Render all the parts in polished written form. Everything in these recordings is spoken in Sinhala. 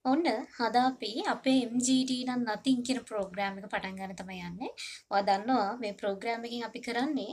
ඔන්න අද අපි අපේ MGT නම් nothing කියන ප්‍රෝග්‍රෑම් එක පටන් ගන්න තමයි යන්නේ. ඔයා දන්නවා මේ ප්‍රෝග්‍රෑම් එකෙන් අපි කරන්නේ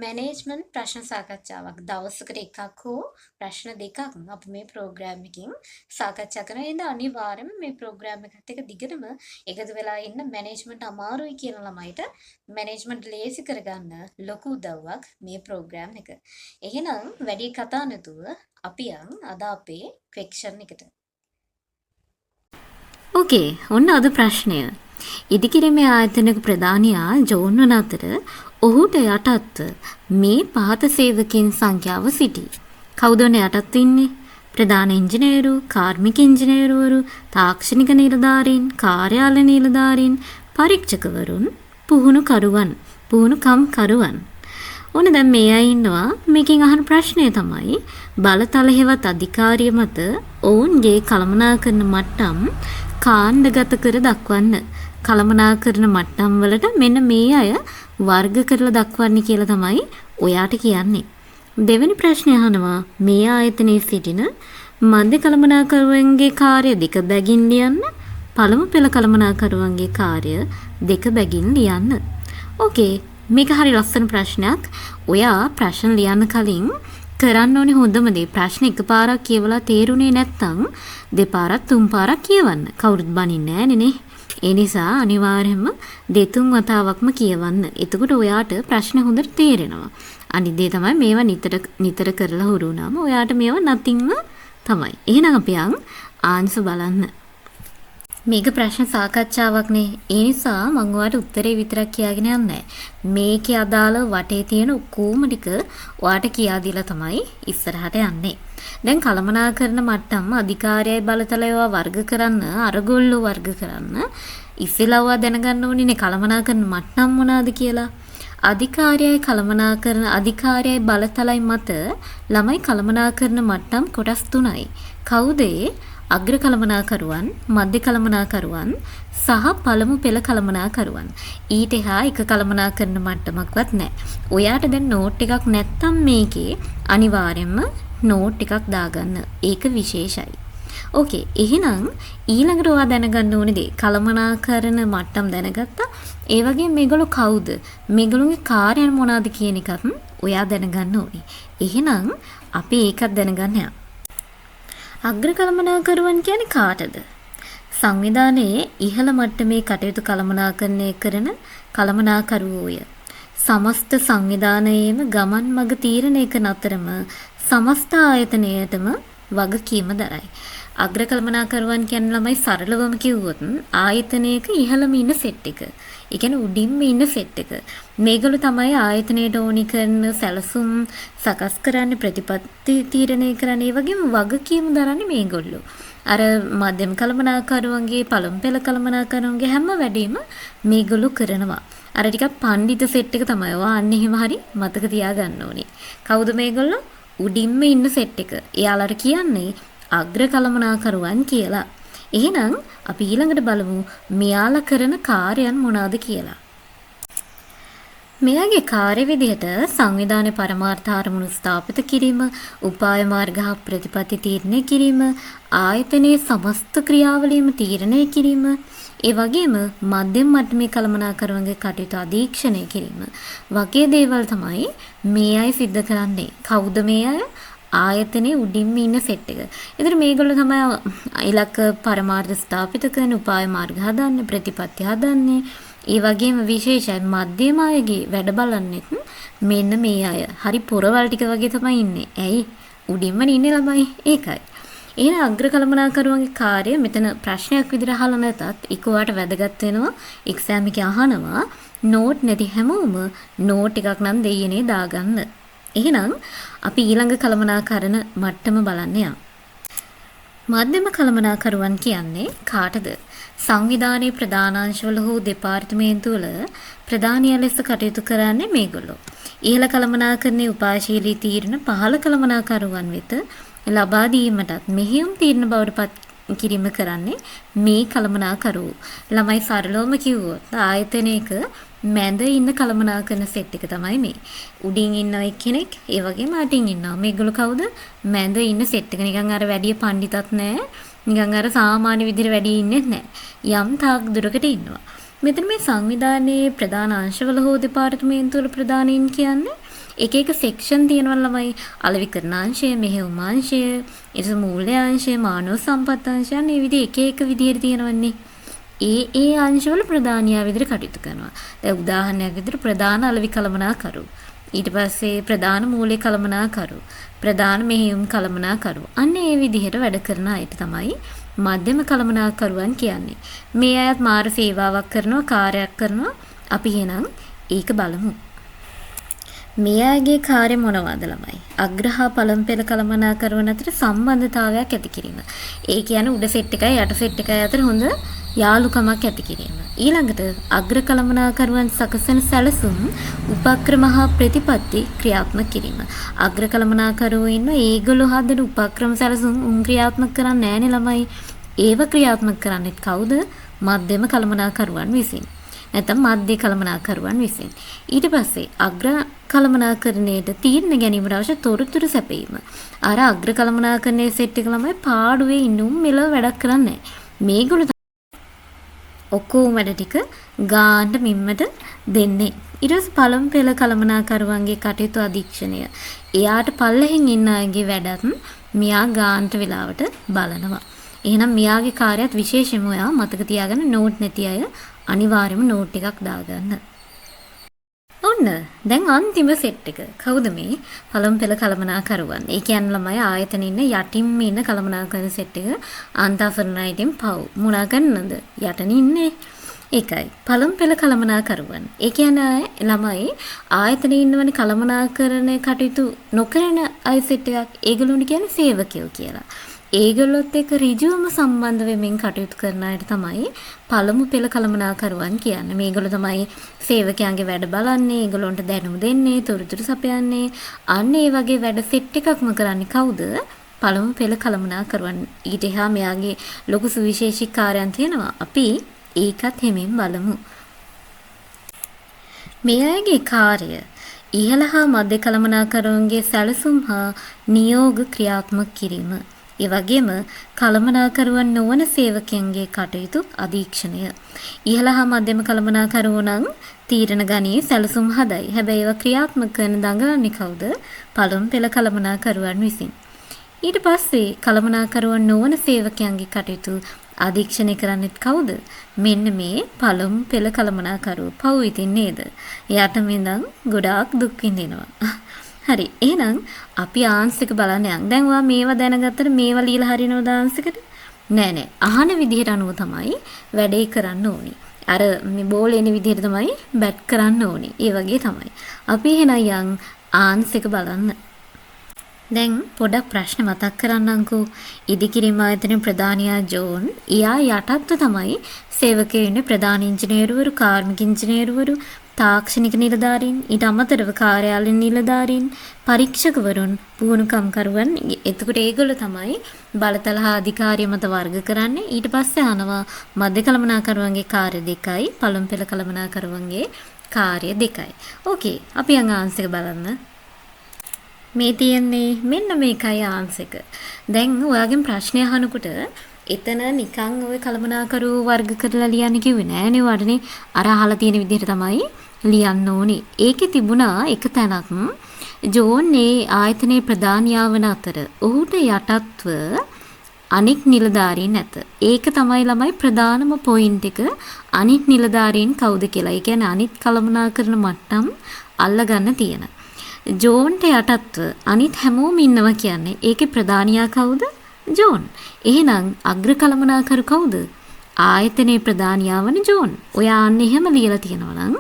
මැනේජ්මන්ට් ප්‍රශ්න සාකච්ඡාවක්. දවසකට එකක් හෝ ප්‍රශ්න දෙකක් අපි මේ ප්‍රෝග්‍රෑම් එකෙන් සාකච්ඡා කරන ඉතින් අනිවාර්යයෙන්ම මේ ප්‍රෝග්‍රෑම් එකත් එක්ක දිගටම එකතු වෙලා ඉන්න මැනේජ්මන්ට් අමාරුයි කියන ළමයිට මැනේජ්මන්ට් ලේසි කරගන්න ලොකු උදව්වක් මේ ප්‍රෝග්‍රෑම් එක. එහෙනම් වැඩි කතා නැතුව අපි යන් අද අපේ ක්වෙක්ෂන් එකට. ඕකේ ඔන්න අද ප්‍රශ්නය. ඉදිකිරීමේ ආයතනක ප්‍රධානියා ජෝන් වන අතර ඔහුට යටත්ව මේ පහත සේවකයන් සංඛ්‍යාව සිටී. කවුද ඔන්න යටත් ඉන්නේ? ප්‍රධාන ඉංජිනේරු, කාර්මික ඉංජිනේරුවරු, තාක්ෂණික නිලධාරීන්, කාර්යාල නිලධාරීන්, පරීක්ෂකවරුන්, පුහුණුකම් කරුවන්. ඔන්න දැන් මේ අය ඉන්නවා. මේකෙන් අහන ප්‍රශ්නය තමයි බලතල හෙවත් අධිකාරිය මත ඔවුන්ගේ කළමනාකරන මට්ටම් කාණ්ඩගත කර දක්වන්න. කළමනාකරන මට්ටම් වලට මෙන්න මේ අය වර්ග කරලා දක්වන්නේ කියලා තමයි ඔයාට කියන්නේ. දෙවෙනි ප්‍රශ්නය අහනවා මේ ආයතනයේ සිටින මධ්‍ය කළමනාකරුවන්ගේ කාර්ය දෙක බැගින් ලියන්න. පළමු පෙළ කළමනාකරුවන්ගේ කාර්ය දෙක බැගින් ලියන්න. ඕකේ මේක හරි ලස්සන ප්‍රශ්නයක්. ඔයා ප්‍රශ්න ලියන්න කලින් කරන්න ඕනේ හොඳම දේ ප්‍රශ්න එකපාරක් කියවලා තේරුනේ නැත්නම් දෙපාරක් තුන් පාරක් කියවන්න. කවුරුත් බනින්නේ නැහනේ. ඒ නිසා අනිවාර්යයෙන්ම දෙතුන් වතාවක්ම කියවන්න. එතකොට ඔයාට ප්‍රශ්න හොඳට තේරෙනවා. අනිත් දේ තමයි මේවා නිතර කරලා හුරු වුණාම ඔයාට මේවා නැතිනම් තමයි. එහෙනම් අපි ආන්සර් බලන්න. මේක ප්‍රශ්න සාකච්ඡාවක්නේ. ඒ නිසා මම ඔයාලට උත්තරේ විතරක් කියාගෙන යන්නේ. මේකේ අදාළ වටේ තියෙන ඔක්කොම ටික ඔයාලට කියා දීලා තමයි ඉස්සරහට යන්නේ. දැන් කළමනාකරන මට්ටම් අධිකාරියයි බලතලයව වර්ග කරන්න අරගොල්ලෝ වර්ග කරන්න ඉස්සෙල්ලා ඔයා දැනගන්න ඕනේනේ කළමනාකරන මට්ටම් මොනවාද කියලා. අධිකාරියයි බලතලයි මත ළමයි කළමනාකරන මට්ටම් කොටස් 3යි. කවුද අග්‍ර කළමනාකරුවන්, මධ්‍ය කළමනාකරුවන් සහ පළමු පෙළ කළමනාකරුවන්. ඊට එහා එක කළමනාකරන මට්ටමක්වත් නැහැ. ඔයාට දැන් නෝට් එකක් නැත්තම් මේකේ අනිවාර්යයෙන්ම නෝට් එකක් දාගන්න. ඒක විශේෂයි. ඕකේ. එහෙනම් ඊළඟට ඔයා දැනගන්න ඕනේ දේ කළමනාකරන මට්ටම් දැනගත්තා. ඒ වගේම මේගොල්ලෝ කවුද? මේගොල්ලෝගේ කාර්යයන් මොනවාද කියන එකත් ඔයා දැනගන්න ඕනේ. එහෙනම් අපි ඒකත් දැනගන්න යමු. අග්‍ර කළමනාකරුවන් කියන්නේ කාටද? සංවිධානයේ ඉහළ මට්ටමේ කටයුතු කළමනාකරණය කරන කළමනාකරුවෝය. සමස්ත සංවිධානයේම ගමන් මඟ තීරණය කරන අතරම සමස්ත ආයතනයටම වගකීම දරයි. අග්‍ර කළමනාකරුවන් කියන ළමයි සරලවම කිව්වොත් ආයතනයක ඉහළම ඉන්න සෙට් එක. ඒ කියන්නේ උඩින්ම ඉන්න සෙට් එක. මේගොල්ලෝ තමයි ආයතනයට ඕනි කරන සැලසුම් සකස් කරන්නේ ප්‍රතිපත්ති තීරණය කරන්නේ. ඒ වගේම වගකීම් දරන්නේ මේගොල්ලෝ. අර මධ්‍යම කළමනාකරුවන්ගේ පළමු පෙළ කළමනාකරුවන්ගේ හැම වැඩේම මේගොල්ලෝ කරනවා. අර ටිකක් පඬිත සෙට් එක තමයි. ඔයා අන්න එහෙම හරි මතක තියාගන්න ඕනේ. කවුද මේගොල්ලෝ? උඩින්ම ඉන්න සෙට් එක. එයාලට කියන්නේ අග්‍ර කළමනාකරුවන් කියලා. එහෙනම් අපි ඊළඟට බලමු මෙයාලා කරන කාර්යයන් මොනවාද කියලා. මෙයාගේ කාර්ය විදිහට සංවිධානයේ පරමාර්ථ අරමුණු ස්ථාපිත කිරීම, උපාය මාර්ග හා ප්‍රතිපත්ති තීරණය කිරීම, ආයතනයේ සමස්ත ක්‍රියාවලියම තීරණය කිරීම, ඒ වගේම මධ්‍යම මට්ටමේ කළමනාකරුවන්ගේ කටයුතු අධීක්ෂණය කිරීම වගේ දේවල් තමයි මේ අය සිද්ධ කරන්නේ. කවුද මේ අය? ආයතනයේ උඩින්ම ඉන්න සෙට් එක. ඒතර මේගොල්ලෝ තමයි ඉලක්ක පරමාර්ථ ස්ථාපිත කරන උපාය මාර්ග හදන්නේ, ප්‍රතිපත්ති හදන්නේ. ඒ වගේම විශේෂයි මධ්‍යම අයගේ වැඩ බලන්නෙත් මෙන්න මේ අය. හරි පොරවල් ටික වගේ තමයි ඉන්නේ. ඇයි? උඩින්ම ඉන්නේ ළමයි. ඒකයි. එහෙනම් අග්‍ර කළමනාකරුවන්ගේ කාර්යය මෙතන ප්‍රශ්නයක් විදිහට අහලා නැතත් ඒක ඔයාලට වැදගත් වෙනවා. එක්සෑම් එකේ අහනවා. නෝට් නැති හැමෝම නෝට් එකක් නම් දෙයියනේ දාගන්න. එහෙනම් අපි ඊළඟ කළමනාකරන මට්ටම බලන්න යමු. මධ්‍යම කළමනාකරුවන් කියන්නේ කාටද? සංවිධානයේ ප්‍රධානාංශවල හෝ දෙපාර්තමේන්තුවල ප්‍රධානියා ලෙස කටයුතු කරන්නේ මේගොල්ලෝ. ඉහළ කළමනාකරණයේ උපාශීලී තීරණ පහළ කළමනාකරුවන් වෙත ලබා දීමටත් මෙහෙයුම් තීරණ බවට පත් කිරීම කරන්නේ මේ කළමනාකරුවෝ. ළමයි සරලවම කිව්වොත් ආයතනයක මැද ඉන්න කළමනාකරන සෙට් එක තමයි මේ. උඩින් ඉන්න කෙනෙක්, ඒ වගේම අටින් ඉන්නවා. මේගොල්ලෝ කවුද? මැද ඉන්න සෙට් එක. නිකන් අර වැඩි පඬිතත් නෑ, නිකන් අර සාමාන්‍ය විදිහට වැඩි ඉන්නේ නැහැ. යම් තාක් දුරකට ඉන්නවා. මෙතන මේ සංවිධානයේ ප්‍රධාන අංශවල හෝ දෙපාර්තමේන්තුවල ප්‍රධානීන් කියන්නේ එක එක සෙක්ෂන් තියෙනවා ළමයි. අලෙවිකරණාංශය, මෙහෙයුමාංශය, ඊට මූල්‍යාංශය, මානව සම්පත් අංශය මේ විදිහ එක එක විදිහට තියෙනවන්නේ. ඒ අංශවල ප්‍රධානියා විදිහට කටයුතු කරනවා. දැන් උදාහරණයක් විදිහට ප්‍රධාන අලෙවි කළමනාකරු. ඊට පස්සේ ප්‍රධාන මූල්‍ය කළමනාකරු. ප්‍රධාන මෙහෙයුම් කළමනාකරු. අන්න ඒ විදිහට වැඩ කරන අයට තමයි මධ්‍යම කළමනාකරුවන් කියන්නේ. මේ අයත් මාර සේවාවක් කරනවා, කාර්යයක් කරනවා. අපි එහෙනම් ඒක බලමු. මේ අයගේ කාර්ය මොනවද ළමයි? අග්‍රහා පළමු පෙළ කළමනාකරුවන් අතර සම්බන්ධතාවයක් ඇති කිරීම. ඒ කියන්නේ උඩ සෙට් එකයි යට සෙට් එකයි අතර හොඳ යාළුකමක් ඇති කිරීම. ඊළඟට අග්‍ර කළමනාකරුවන් සකසන සැලසුම් උපක්‍රම හා ප්‍රතිපත්ති ක්‍රියාත්මක කිරීම. අග්‍ර කළමනාකරුවෝ ඉන්න ඒගොල්ලෝ හදන උපක්‍රම සැලසුම් ක්‍රියාත්මක කරන්නේ නැහැනේ ළමයි. ඒව ක්‍රියාත්මක කරන්නේ කවුද? මධ්‍යම කළමනාකරුවන් විසින්. නැත්නම් මධ්‍ය කළමනාකරුවන් විසින්. ඊට පස්සේ අග්‍ර කළමනාකරණයට තීරණ ගැනීමට අවශ්‍ය තොරතුරු සැපයීම. අර අග්‍ර කළමනාකරණයේ සෙට් එක ළමයි පාඩුවේ ඉන්නුම් මෙලව වැඩක් කරන්නේ නැහැ. මේගොල්ලෝ ඔක්කොම වැඩ ටික ගානට මිම්මට දෙන්නේ. ඊට පස්සේ පළමු පෙළ කළමනාකරුවන්ගේ කටයුතු අධීක්ෂණය. එයාට පල්ලෙහින් ඉන්න අයගේ වැඩත් මෙයා ගානට වෙලාවට බලනවා. එහෙනම් මෙයාගේ කාර්යයත් විශේෂයෙන්ම ඔයා මතක තියාගන්න නෝට් නැති අය අනිවාර්යයෙන්ම නෝට් එකක් දාගන්න. ඔන්න දැන් අන්තිම සෙට් එක. කවුද මේ? පළමු පෙළ කළමනාකරුවන්. ඒ කියන්නේ ළමයි ආයතන ඉන්න යටින්ම ඉන්න කළමනාකරන සෙට් එක අන්තර්සරණයිටින් පව්. මොනා කරනද? යටන ඉන්නේ. ඒකයි. පළමු පෙළ කළමනාකරුවන්. ඒ කියන්නේ ළමයි ආයතනයේ ඉන්නවනේ කළමනාකරන කටයුතු නොකරන අය සෙට් එකක්. ඒගොල්ලෝනි කියන්නේ සේවකයෝ කියලා. ඒගොල්ලොත් එක්ක ඍජුවම සම්බන්ධ වෙමින් කටයුතු කරන අයට තමයි පළමු පෙළ කළමනාකරුවන් කියන්නේ. මේගොල්ලෝ තමයි සේවකයන්ගේ වැඩ බලන්නේ, ඒගොල්ලොන්ට දැනුම දෙන්නේ, තොරතුරු සපයන්නේ. අන්න ඒ වගේ වැඩ සෙට් එකක්ම කරන්නේ කවුද? පළමු පෙළ කළමනාකරුවන්. ඊට එහා මෙයාගේ ලොකු සුවිශේෂී කාර්යයන් තියෙනවා. අපි ඒකත් හැමෙන් බලමු. මේ අයගේ කාර්ය ඉහළ හා මධ්‍ය කළමනාකරුවන්ගේ සැලසුම් හා නියෝග ක්‍රියාත්මක කිරීම. ඒ වගේම කළමනාකරුවන් නොවන සේවකයන්ගේ කටයුතු අධීක්ෂණය. ඉහළ හා මධ්‍යම කළමනාකරුවෝ නම් තීරණ ගනී සැලසුම් හදයි. හැබැයි ඒවා ක්‍රියාත්මක කරන දඟලන්නේ කවුද? පළමු පෙළ කළමනාකරුවන් විසින්. ඊට පස්සේ කළමනාකරුවන් නොවන සේවකයන්ගේ කටයුතු අධීක්ෂණය කරන්නෙත් කවුද? මෙන්න මේ පළමු පෙළ කළමනාකරුවෝ. පව් ඉතින් නේද? එයාට මෙන්දන් ගොඩාක් දුක් විඳිනවා. හරි. එහෙනම් අපි ආන්සර් බලන්න යන්න. දැන් ඔයා මේවා දැනගත්තට මේවා ලියලා හරිනවද ආන්සර් එකට? නෑ. අහන විදිහට අනුව තමයි වැඩේ කරන්න ඕනි. අර මේ බෝල් එන විදිහට තමයි බැට් කරන්න ඕනි. ඒ වගේ තමයි. අපි එහෙනම් යන් ආන්සර් බලන්න. දැන් පොඩක් ප්‍රශ්න මතක් කරන්නම්කෝ. ඉදිකිරීම ආයතනයේ ප්‍රධානියා ජෝන්. එයා යටත්ව තමයි සේවකයෝ ඉන්නේ ප්‍රධාන ඉංජිනේරුවරු, කාර්මික ඉංජිනේරුවරු, තාක්ෂණික නිලධාරීන්, ඊට අමතරව කාර්යාලය නිලධාරීන්, පරීක්ෂකවරුන්, පුහුණුකම්කරුවන්. එතකොට ඒගොල්ලෝ තමයි බලතල හා අධිකාරිය මත වර්ග කරන්නේ. ඊට පස්සේ අනවා මධ්‍ය කළමනාකරුවන්ගේ කාර්ය දෙකයි, පළමු පෙළ කළමනාකරුවන්ගේ කාර්ය දෙකයි. ඕකේ. අපි යන් ආන්සර් බලන්න. මේ තියෙන්නේ මෙන්න මේකයි ආන්සර් එක. දැන් ඔයාගෙන් ප්‍රශ්නය අහනකොට එතන නිකන් ওই කළමනාකරු වර්ග කරලා ලියන්න කිව්වේ නෑනේ වඩනේ. අර අහලා තියෙන විදිහට තමයි ලියන්න ඕනේ. ඒකේ තිබුණා එක තැනක් ජෝන් මේ ආයතනයේ ප්‍රධානියා වන අතර ඔහුට යටත්ව අනික් නිලධාරීන් නැත. ඒක තමයි ළමයි ප්‍රධානම පොයින්ට් එක. අනික් නිලධාරීන් කවුද කියලා. ඒ කියන්නේ අනිත් කළමනාකරන මට්ටම් අල්ලගන්න තියෙන. ජෝන්ට යටත්ව අනිත් හැමෝම ඉන්නවා කියන්නේ ඒකේ ප්‍රධානියා කවුද? ජෝන්. එහෙනම් අග්‍ර කළමනාකරු කවුද? ආයතනයේ ප්‍රධානියා වන ජෝන්. ඔයා අන්න එහෙම ලියලා තියෙනවා නම්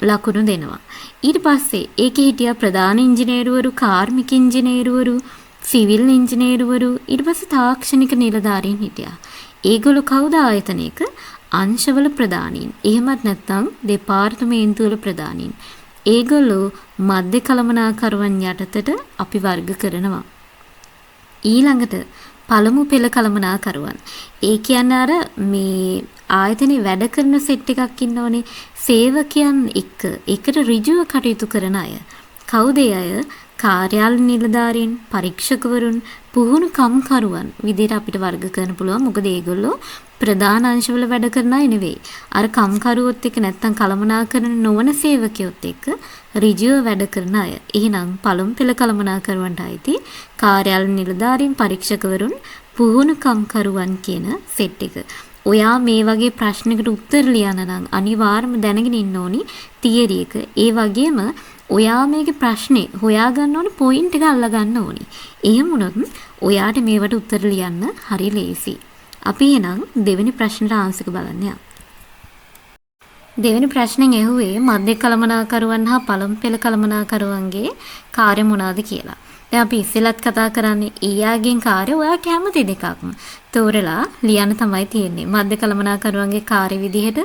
ලකුණු දෙනවා. ඊට පස්සේ ඒකේ හිටියා ප්‍රධාන ඉංජිනේරුවරු, කාර්මික ඉංජිනේරුවරු, සිවිල් ඉංජිනේරුවරු, ඊට පස්සේ තාක්ෂණික නිලධාරීන් හිටියා. ඒගොල්ලෝ කවුද ආයතනයක? අංශවල ප්‍රධානීන්. එහෙමත් නැත්නම් දෙපාර්තමේන්තුවල ප්‍රධානීන්. ඒගොල්ලෝ මධ්‍ය කළමනාකරුවන් යටතට අපි වර්ග කරනවා. ඊළඟට පළමු පෙළ කළමනාකරුවන්. ඒ කියන්නේ අර මේ ආයතනයේ වැඩ කරන සෙට් එකක් ඉන්නවනේ. සේවකයන් එක්ක එකට ඍජුව කටයුතු කරන අය. කවුද අය? කාර්යාල නිලධාරීන්, පරීක්ෂකවරුන්, පුහුණු කම්කරුවන් විදිහට අපිට වර්ග කරන්න පුළුවන්. මොකද ඒගොල්ලෝ ප්‍රධාන අංශවල වැඩ කරන අය නෙවෙයි. අර කම්කරුවොත් එක්ක නැත්තම් කළමනාකරන නොවන සේවකයොත් එක්ක ඍජුව වැඩ කරන අය. එහෙනම් පළමු පෙළ කළමනාකරුවන්ට අයිති කාර්යාල නිලධාරීන් පරීක්ෂකවරුන් පුහුණු කම්කරුවන් කියන සෙට් එක. ඔයා මේ වගේ ප්‍රශ්නකට උත්තර ලියන්න නම් අනිවාර්යයෙන්ම දැනගෙන ඉන්න ඕනි තියරි එක. ඒ වගේම ඔයා මේකේ ප්‍රශ්නේ හොයාගන්න ඕනේ පොයින්ට් එක අල්ලගන්න ඕනේ. එහෙම වුණොත් ඔයාට මේවට උත්තර ලියන්න හරි ලේසි. අපි එහෙනම් දෙවෙනි ප්‍රශ්නට ආන්සර් එක බලන්න යමු. දෙවෙනි ප්‍රශ්නෙන් ඇහුවේ මධ්‍ය කළමනාකරුවන් හා පළමු පෙළ කළමනාකරුවන්ගේ කාර්ය මොනවාද කියලා. දැන් අපි ඉස්සෙල්ලත් කතා කරන්නේ ඊයාගෙන් කාර්ය ඔයා කැමති දෙකක්ම තෝරලා ලියන්න තමයි තියෙන්නේ. මධ්‍ය කළමනාකරුවන්ගේ කාර්ය විදිහට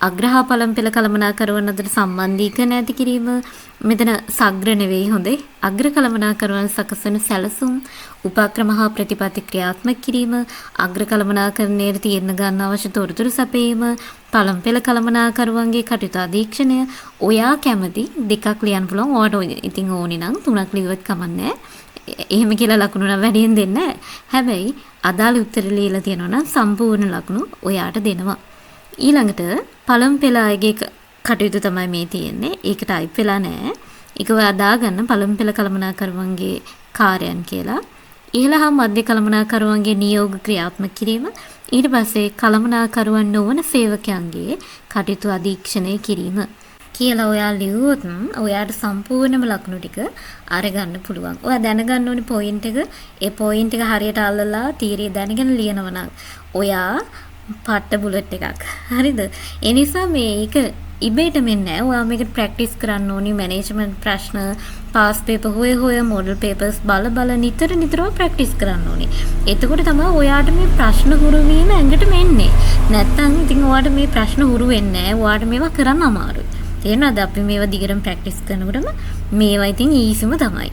අග්‍රහා පළමු පෙළ කළමනාකරුවන් අතර සම්බන්ධීකරණ ඇති කිරීම. මෙතන සග්‍ර නෙවෙයි හොඳේ. අග්‍ර කළමනාකරුවන් සකසන සැලසුම්, උපක්‍රම හා ප්‍රතිපත්ති ක්‍රියාත්මක කිරීම, අග්‍ර කළමනාකරණයට තීරණ ගන්න අවශ්‍ය තොරතුරු සැපයීම, පළමු පෙළ කළමනාකරුවන්ගේ කටයුතු අධීක්ෂණය. ඔයා කැමති දෙකක් ලියන්න පුළුවන්. ඔයාට ඉතින් ඕනේ නම් තුනක් ලියුවත් කමන්නේ. එහෙම කියලා ලකුණු නම් වැඩියෙන් දෙන්නේ නැහැ. හැබැයි අදාළ උත්තර ලියලා තියෙනවා නම් සම්පූර්ණ ලකුණු ඔයාට දෙනවා. ඊළඟට පළමු පෙළ අයගේ කටයුතු තමයි මේ තියෙන්නේ. ඒක ටයිප් වෙලා නැහැ. ඒක ඔයා දාගන්න පළමු පෙළ කළමනාකරුවන්ගේ කාර්යයන් කියලා. ඉහළ හා මධ්‍ය කළමනාකරුවන්ගේ නියෝග ක්‍රියාත්මක කිරීම. ඊට පස්සේ කළමනාකරුවන් නොවන සේවකයන්ගේ කටයුතු අධීක්ෂණය කිරීම කියලා ඔයා ලියුවොත් ඔයාට සම්පූර්ණම ලකුණු ටික අරගන්න පුළුවන්. ඔයා දැනගන්න ඕනේ පොයින්ට් එක. ඒ පොයින්ට් එක හරියට අල්ලලා තීරිය දැනගෙන ලියනවා නම් ඔයා පට්ට බුලට් එකක්. හරිද? ඒ නිසා මේක ඉබේට මෙන්නේ නැහැ. ඔයා මේක ප්‍රැක්ටිස් කරන්න ඕනි. මැනේජ්මන්ට් ප්‍රශ්න, පාස් පේපර් හොය මොඩල් පේපර්ස් බල නිතරම ප්‍රැක්ටිස් කරන්න ඕනි. එතකොට තමයි ඔයාට මේ ප්‍රශ්න හුරු වීම ඇඟට මෙන්නේ. නැත්තම් ඉතින් ඔයාට මේ ප්‍රශ්න හුරු වෙන්නේ නැහැ. ඔයාට මේවා කරන්න අමාරුයි. තේරෙනවද? අපි මේවා දිගටම ප්‍රැක්ටිස් කරනකොටම මේවා ඉතින් ඊසිම තමයි.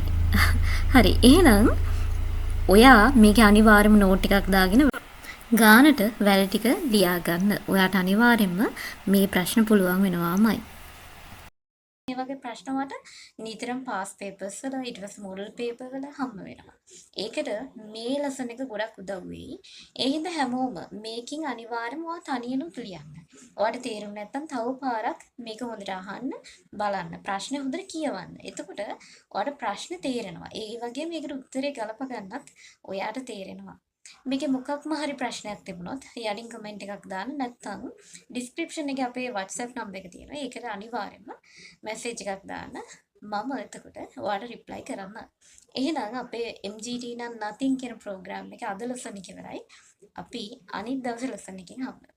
හරි. එහෙනම් ඔයා මේකේ අනිවාර්යම නෝට් එකක් දාගෙන ගානට වැල ටික ලියා ගන්න. ඔයාට අනිවාර්යයෙන්ම මේ ප්‍රශ්න පුළුවන් වෙනවාමයි. මේ වගේ ප්‍රශ්න වලට නිතරම පාස් පේපර්ස් වල ඊට පස්සේ මොඩල් පේපර් වල හම්බ වෙනවා. ඒකට මේ ලෙසන් එක ගොඩක් උදව් වෙයි. ඒ හින්දා හැමෝම මේකින් අනිවාර්යයෙන්ම ඔයා තනියම ලියන්න. ඔයාට තේරුම් නැත්නම් තව පාරක් මේක හොඳට අහන්න බලන්න. ප්‍රශ්නේ හොඳට කියවන්න. එතකොට ඔයාට ප්‍රශ්නේ තේරෙනවා. ඒ වගේම මේකට උත්තරේ ගලප ගන්නත් ඔයාට තේරෙනවා. මේකේ මොකක්ම හරි ප්‍රශ්නයක් තිබුණොත් යටින් කමෙන්ට් එකක් දාන්න. නැත්නම් ඩිස්ක්‍රිප්ෂන් එකේ අපේ WhatsApp නම්බර් එක තියෙනවා. ඒකට අනිවාර්යයෙන්ම මැසේජ් එකක් දාන්න. මම එතකොට ඔයාලට රිප්ලයි කරන්න. එහෙනම් අපේ MGT නම් nothing කියන ප්‍රෝග්‍රෑම් එක අද ලෙසන් එක ඉවරයි. අපි අනිත් දවසේ ලෙසන් එකකින් හම්බ වෙමු.